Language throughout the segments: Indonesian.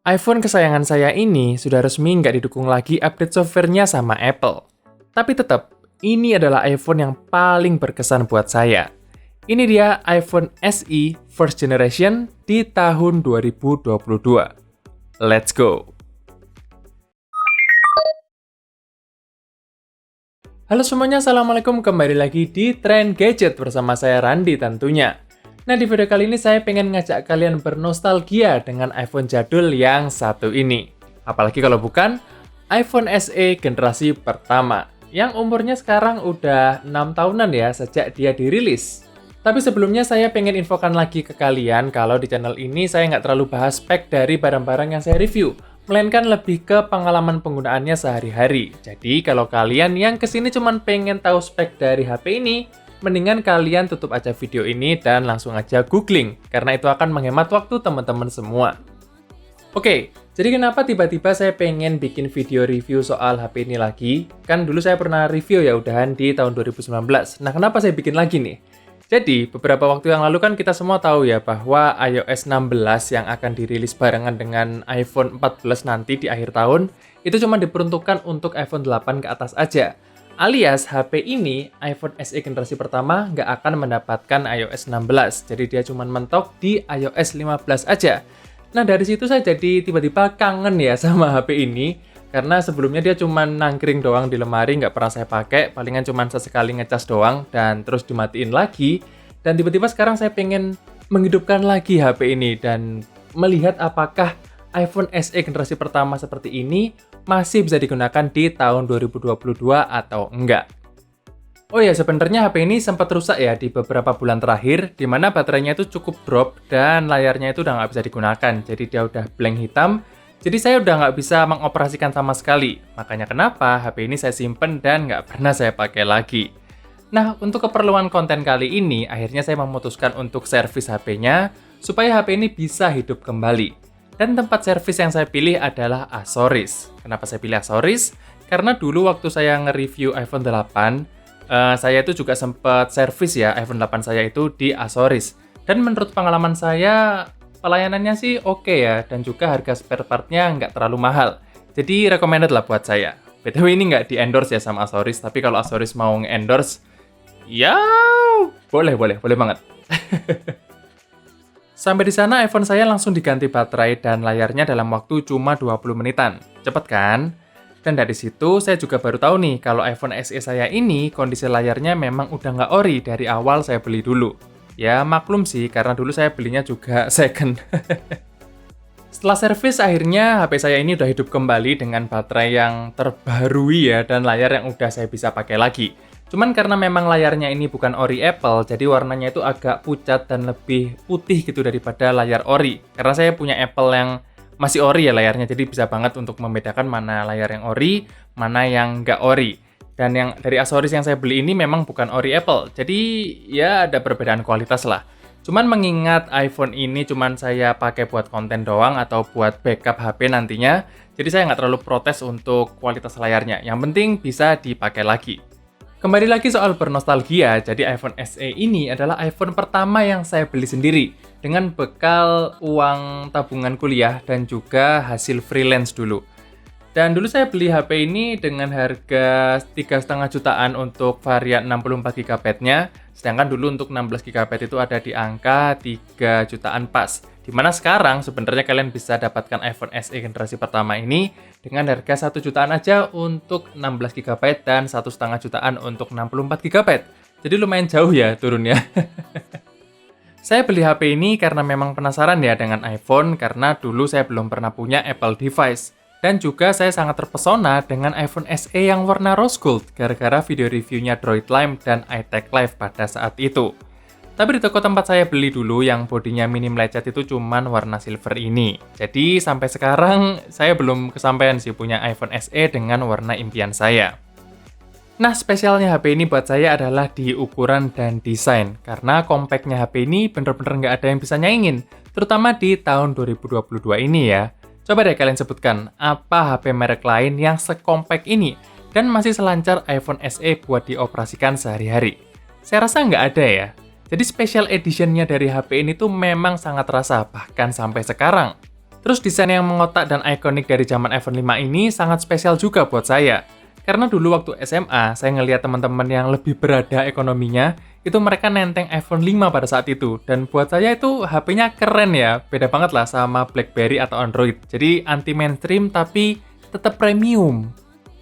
iPhone kesayangan saya ini sudah resmi nggak didukung lagi update software-nya sama Apple. Tapi tetap, ini adalah iPhone yang paling berkesan buat saya. Ini dia iPhone SE First Generation di tahun 2022. Let's go! Halo semuanya, Assalamualaikum. Kembali lagi di Trend Gadget bersama saya Randi tentunya. Nah, di video kali ini saya pengen ngajak kalian bernostalgia dengan iPhone jadul yang satu ini. Apalagi kalau bukan iPhone SE generasi pertama, yang umurnya sekarang udah 6 tahunan ya sejak dia dirilis. Tapi sebelumnya saya pengen infokan lagi ke kalian kalau di channel ini saya nggak terlalu bahas spek dari barang-barang yang saya review, melainkan lebih ke pengalaman penggunaannya sehari-hari. Jadi kalau kalian yang kesini cuman pengen tahu spek dari HP ini, mendingan kalian tutup aja video ini dan langsung aja googling, karena itu akan menghemat waktu teman-teman semua. Oke, jadi kenapa tiba-tiba saya pengen bikin video review soal HP ini lagi? Kan dulu saya pernah review ya udahan di tahun 2019. Nah, kenapa saya bikin lagi nih? Jadi, beberapa waktu yang lalu kan kita semua tahu ya bahwa iOS 16 yang akan dirilis barengan dengan iPhone 14 nanti di akhir tahun, itu cuma diperuntukkan untuk iPhone 8 ke atas aja. Alias, HP ini, iPhone SE generasi pertama, nggak akan mendapatkan iOS 16. Jadi dia cuma mentok di iOS 15 aja. Nah, dari situ saya jadi tiba-tiba kangen ya sama HP ini. Karena sebelumnya dia cuma nangkring doang di lemari, nggak pernah saya pakai. Palingan cuma sesekali ngecas doang, dan terus dimatiin lagi. Dan tiba-tiba sekarang saya pengen menghidupkan lagi HP ini, dan melihat apakah iPhone SE generasi pertama seperti ini masih bisa digunakan di tahun 2022 atau enggak. Oh ya, sebenarnya HP ini sempat rusak ya di beberapa bulan terakhir, di mana baterainya itu cukup drop dan layarnya itu udah nggak bisa digunakan. Jadi dia udah blank hitam, jadi saya udah nggak bisa mengoperasikan sama sekali. Makanya kenapa HP ini saya simpen dan nggak pernah saya pakai lagi. Nah, untuk keperluan konten kali ini, akhirnya saya memutuskan untuk servis HP-nya, supaya HP ini bisa hidup kembali. Dan tempat servis yang saya pilih adalah Asoris. Kenapa saya pilih Asoris? Karena dulu waktu saya nge-review iPhone 8, saya itu juga sempat servis ya iPhone 8 saya itu di Asoris. Dan menurut pengalaman saya, pelayanannya sih oke ya, dan juga harga spare part-nya nggak terlalu mahal. Jadi recommended lah buat saya. BTW ini nggak di-endorse ya sama Asoris, tapi kalau Asoris mau nge-endorse, ya boleh banget. Sampai di sana iPhone saya langsung diganti baterai dan layarnya dalam waktu cuma 20 menitan. Cepet kan? Dan dari situ saya juga baru tahu nih kalau iPhone SE saya ini kondisi layarnya memang udah nggak ori dari awal saya beli dulu. Ya maklum sih karena dulu saya belinya juga second. Setelah servis akhirnya HP saya ini udah hidup kembali dengan baterai yang terbarui ya dan layar yang udah saya bisa pakai lagi. Cuman karena memang layarnya ini bukan ori Apple, jadi warnanya itu agak pucat dan lebih putih gitu daripada layar ori. Karena saya punya Apple yang masih ori ya layarnya, jadi bisa banget untuk membedakan mana layar yang ori, mana yang nggak ori. Dan yang dari Asoris yang saya beli ini memang bukan ori Apple, jadi ya ada perbedaan kualitas lah. Cuman mengingat iPhone ini cuman saya pakai buat konten doang atau buat backup HP nantinya, jadi saya nggak terlalu protes untuk kualitas layarnya. Yang penting bisa dipakai lagi. Kembali lagi soal bernostalgia, jadi iPhone SE ini adalah iPhone pertama yang saya beli sendiri dengan bekal uang tabungan kuliah dan juga hasil freelance dulu. Dan dulu saya beli HP ini dengan harga 3,5 jutaan untuk varian 64GB-nya, sedangkan dulu untuk 16GB itu ada di angka 3 jutaan pas. Dimana sekarang sebenarnya kalian bisa dapatkan iPhone SE generasi pertama ini dengan harga 1 jutaan aja untuk 16GB dan 1,5 jutaan untuk 64GB. Jadi lumayan jauh ya turunnya. Saya beli HP ini karena memang penasaran ya dengan iPhone, karena dulu saya belum pernah punya Apple device. Dan juga saya sangat terpesona dengan iPhone SE yang warna rose gold gara-gara video reviewnya Droid Lime dan iTech Live pada saat itu. Tapi di toko tempat saya beli dulu yang bodinya minim lecet itu cuman warna silver ini. Jadi sampai sekarang saya belum kesampaian sih punya iPhone SE dengan warna impian saya. Nah, spesialnya HP ini buat saya adalah di ukuran dan desain. Karena compactnya HP ini bener-bener nggak ada yang bisa nyaingin. Terutama di tahun 2022 ini ya. Coba deh kalian sebutkan, apa HP merek lain yang sekompak ini dan masih selancar iPhone SE buat dioperasikan sehari-hari? Saya rasa nggak ada ya. Jadi special edition-nya dari HP ini tuh memang sangat terasa, bahkan sampai sekarang. Terus desain yang mengotak dan ikonik dari zaman iPhone 5 ini sangat spesial juga buat saya. Karena dulu waktu SMA, saya ngelihat teman-teman yang lebih berada ekonominya, itu mereka nenteng iPhone 5 pada saat itu. Dan buat saya itu HP-nya keren ya, beda banget lah sama BlackBerry atau Android. Jadi anti mainstream tapi tetap premium.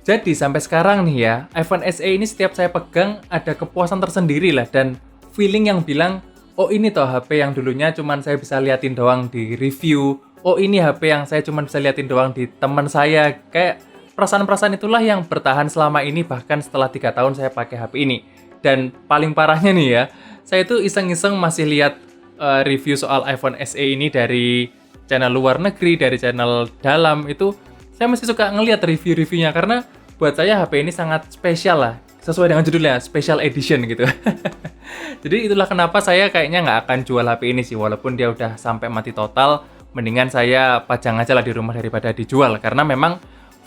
Jadi sampai sekarang nih ya, iPhone SE ini setiap saya pegang ada kepuasan tersendiri lah dan feeling yang bilang, oh ini toh HP yang dulunya cuman saya bisa liatin doang di review, oh ini HP yang saya cuman bisa liatin doang di teman saya. Kayak perasaan-perasaan itulah yang bertahan selama ini bahkan setelah 3 tahun saya pakai HP ini. Dan paling parahnya nih ya, saya tuh iseng-iseng masih lihat review soal iPhone SE ini dari channel luar negeri, dari channel dalam itu. Saya masih suka ngelihat review-reviewnya karena buat saya HP ini sangat spesial lah. Sesuai dengan judulnya, special edition gitu. Jadi itulah kenapa saya kayaknya nggak akan jual HP ini sih. Walaupun dia udah sampai mati total, mendingan saya pajang aja lah di rumah daripada dijual. Karena memang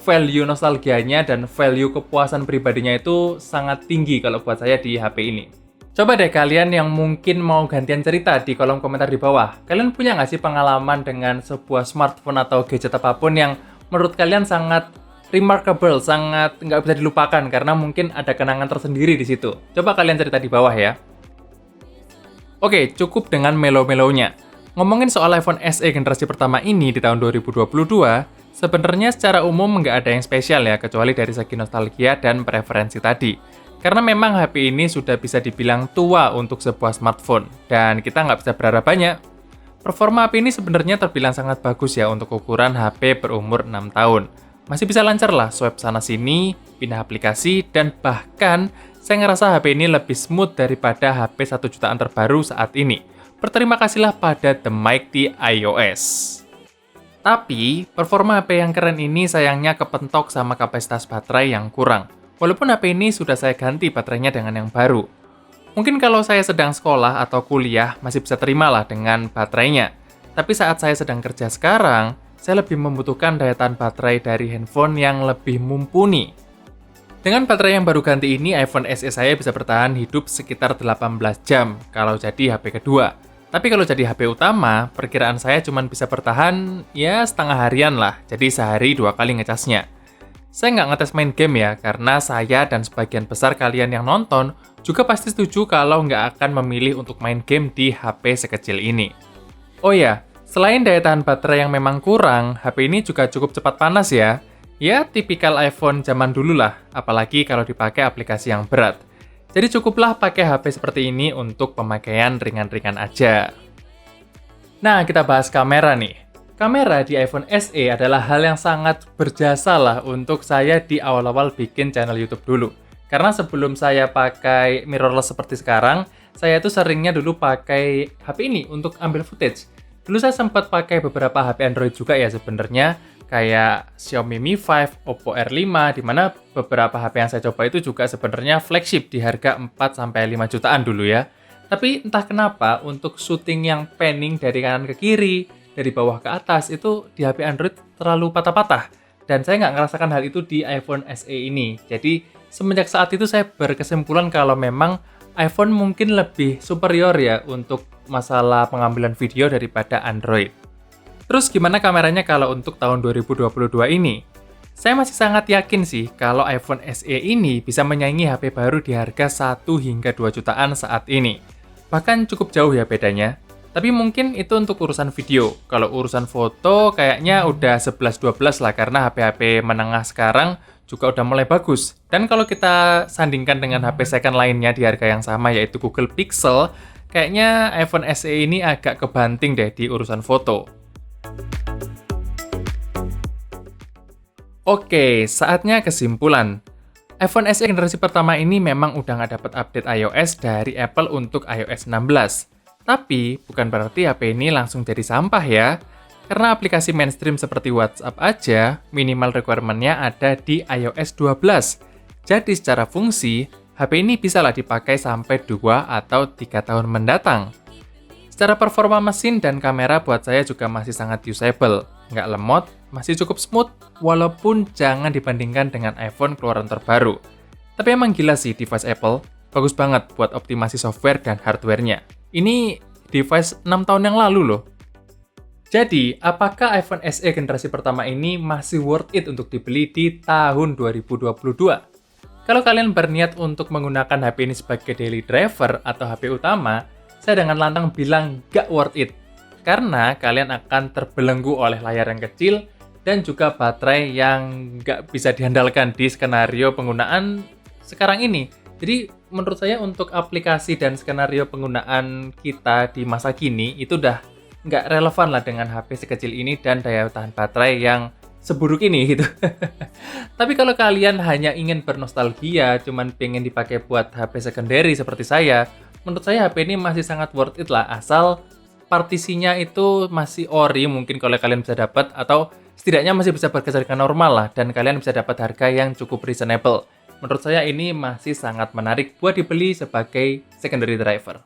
value nostalgianya dan value kepuasan pribadinya itu sangat tinggi kalau buat saya di HP ini. Coba deh kalian yang mungkin mau gantian cerita di kolom komentar di bawah. Kalian punya nggak sih pengalaman dengan sebuah smartphone atau gadget apapun yang menurut kalian sangat remarkable, sangat nggak bisa dilupakan karena mungkin ada kenangan tersendiri di situ. Coba kalian cerita di bawah ya. Oke, cukup dengan melo-melonya. Ngomongin soal iPhone SE generasi pertama ini di tahun 2022, sebenarnya secara umum nggak ada yang spesial ya, kecuali dari segi nostalgia dan preferensi tadi. Karena memang HP ini sudah bisa dibilang tua untuk sebuah smartphone, dan kita nggak bisa berharap banyak. Performa HP ini sebenarnya terbilang sangat bagus ya untuk ukuran HP berumur 6 tahun. Masih bisa lancar lah swipe sana-sini, pindah aplikasi, dan bahkan saya ngerasa HP ini lebih smooth daripada HP 1 jutaan terbaru saat ini. Berterima kasihlah pada The Mighty iOS. Tapi, performa HP yang keren ini sayangnya kepentok sama kapasitas baterai yang kurang. Walaupun HP ini sudah saya ganti baterainya dengan yang baru. Mungkin kalau saya sedang sekolah atau kuliah masih bisa terimalah dengan baterainya. Tapi saat saya sedang kerja sekarang, saya lebih membutuhkan daya tahan baterai dari handphone yang lebih mumpuni. Dengan baterai yang baru ganti ini, iPhone SE saya bisa bertahan hidup sekitar 18 jam kalau jadi HP kedua. Tapi kalau jadi HP utama, perkiraan saya cuma bisa bertahan ya setengah harian lah, jadi sehari 2 kali ngecasnya. Saya nggak ngetes main game ya, karena saya dan sebagian besar kalian yang nonton juga pasti setuju kalau nggak akan memilih untuk main game di HP sekecil ini. Oh ya, selain daya tahan baterai yang memang kurang, HP ini juga cukup cepat panas ya. Ya, tipikal iPhone zaman dulu lah, apalagi kalau dipakai aplikasi yang berat. Jadi cukuplah pakai HP seperti ini untuk pemakaian ringan-ringan aja. Nah, kita bahas kamera nih. Kamera di iPhone SE adalah hal yang sangat berjasa lah untuk saya di awal-awal bikin channel YouTube dulu. Karena sebelum saya pakai mirrorless seperti sekarang, saya itu seringnya dulu pakai HP ini untuk ambil footage. Dulu saya sempat pakai beberapa HP Android juga ya sebenarnya, kayak Xiaomi Mi 5, Oppo R5, di mana beberapa HP yang saya coba itu juga sebenarnya flagship di harga 4-5 jutaan dulu ya. Tapi entah kenapa untuk syuting yang panning dari kanan ke kiri, dari bawah ke atas, itu di HP Android terlalu patah-patah. Dan saya nggak ngerasakan hal itu di iPhone SE ini. Jadi semenjak saat itu saya berkesimpulan kalau memang iPhone mungkin lebih superior ya untuk masalah pengambilan video daripada Android. Terus gimana kameranya kalau untuk tahun 2022 ini? Saya masih sangat yakin sih kalau iPhone SE ini bisa menyaingi HP baru di harga 1 hingga 2 jutaan saat ini. Bahkan cukup jauh ya bedanya. Tapi mungkin itu untuk urusan video. Kalau urusan foto kayaknya udah 11-12 lah karena HP-HP menengah sekarang juga udah mulai bagus. Dan kalau kita sandingkan dengan HP second lainnya di harga yang sama yaitu Google Pixel, kayaknya iPhone SE ini agak kebanting deh di urusan foto. Oke, saatnya kesimpulan. iPhone SE generasi pertama ini memang udah nggak dapat update iOS dari Apple untuk iOS 16. Tapi, bukan berarti HP ini langsung jadi sampah ya. Karena aplikasi mainstream seperti WhatsApp aja, minimal requirement-nya ada di iOS 12. Jadi secara fungsi, HP ini bisalah dipakai sampai 2 atau 3 tahun mendatang. Secara performa mesin dan kamera buat saya juga masih sangat usable. Nggak lemot, masih cukup smooth, walaupun jangan dibandingkan dengan iPhone keluaran terbaru. Tapi emang gila sih device Apple, bagus banget buat optimasi software dan hardware-nya. Ini device 6 tahun yang lalu loh. Jadi, apakah iPhone SE generasi pertama ini masih worth it untuk dibeli di tahun 2022? Kalau kalian berniat untuk menggunakan HP ini sebagai daily driver atau HP utama, saya dengan lantang bilang gak worth it. Karena kalian akan terbelenggu oleh layar yang kecil dan juga baterai yang gak bisa diandalkan di skenario penggunaan sekarang ini. Jadi, menurut saya untuk aplikasi dan skenario penggunaan kita di masa kini, itu udah nggak relevan lah dengan HP sekecil ini dan daya tahan baterai yang seburuk ini gitu. Tapi kalau kalian hanya ingin bernostalgia, cuman pengen dipakai buat HP secondary seperti saya, menurut saya HP ini masih sangat worth it lah, asal partisinya itu masih ori mungkin kalau kalian bisa dapat, atau setidaknya masih bisa bekerja dengan normal lah, dan kalian bisa dapat harga yang cukup reasonable. Menurut saya ini masih sangat menarik buat dibeli sebagai secondary driver.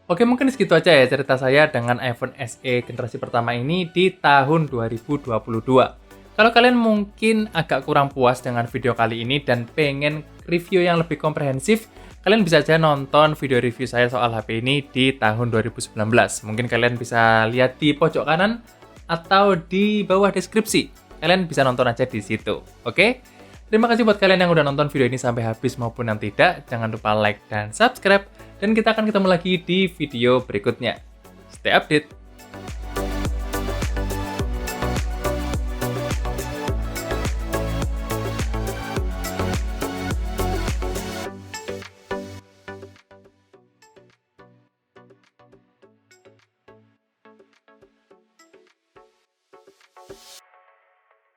Oke, mungkin segitu aja ya cerita saya dengan iPhone SE generasi pertama ini di tahun 2022. Kalau kalian mungkin agak kurang puas dengan video kali ini dan pengen review yang lebih komprehensif, kalian bisa aja nonton video review saya soal HP ini di tahun 2019. Mungkin kalian bisa lihat di pojok kanan atau di bawah deskripsi. Kalian bisa nonton aja di situ, oke? Terima kasih buat kalian yang udah nonton video ini sampai habis maupun yang tidak. Jangan lupa like dan subscribe. Dan kita akan ketemu lagi di video berikutnya. Stay update!